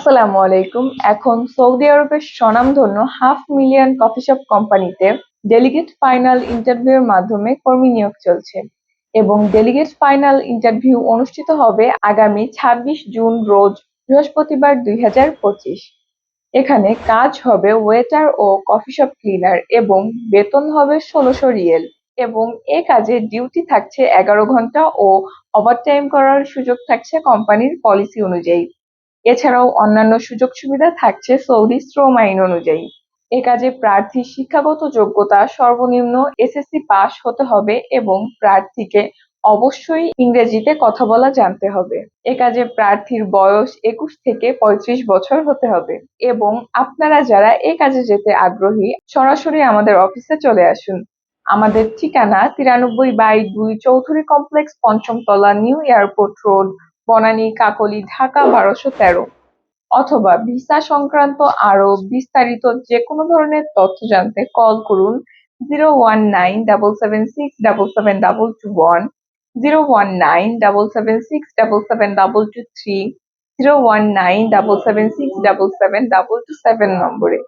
আসসালামু আলাইকুম। এখন সৌদি আরবের স্বনামধন্য 500,000 কফি শপ কোম্পানিতে ডেলিগেট ফাইনাল ইন্টারভিউর মাধ্যমে কর্মী নিয়োগ চলছে এবং ডেলিগেট ফাইনাল ইন্টারভিউ অনুষ্ঠিত হবে আগামী 26 জুন রোজ বৃহস্পতিবার 2025। এখানে কাজ হবে ওয়েটার ও কফি শপ ক্লিনার এবং বেতন হবে 1600 রিয়েল এবং এ কাজে ডিউটি থাকছে 11 ঘন্টা ও ওভারটাইম করার সুযোগ থাকছে কোম্পানির পলিসি অনুযায়ী। এছাড়াও অন্যান্য সুযোগ সুবিধা থাকছে সৌদি শ্রম আইন অনুযায়ী। এ কাজে প্রার্থীর শিক্ষাগত যোগ্যতা সর্বনিম্ন এসএসসি পাস হতে হবে এবং প্রার্থীকে অবশ্যই ইংরেজিতে কথা বলা জানতে হবে। এ কাজে প্রার্থীর বয়স 21 থেকে 35 বছর হতে হবে এবং আপনারা যারা এ কাজে যেতে আগ্রহী সরাসরি আমাদের অফিসে চলে আসুন। আমাদের ঠিকানা 93/2 চৌধুরী কমপ্লেক্স, পঞ্চম তলা, new airport road, Banani, Kakoli, Dhaka 1213। অথবা ভিসা সংক্রান্ত আরো বিস্তারিত যেকোনো ধরনের তথ্য জানতে কল করুন 01977677221, 01977677223, 01977677227 নম্বরে।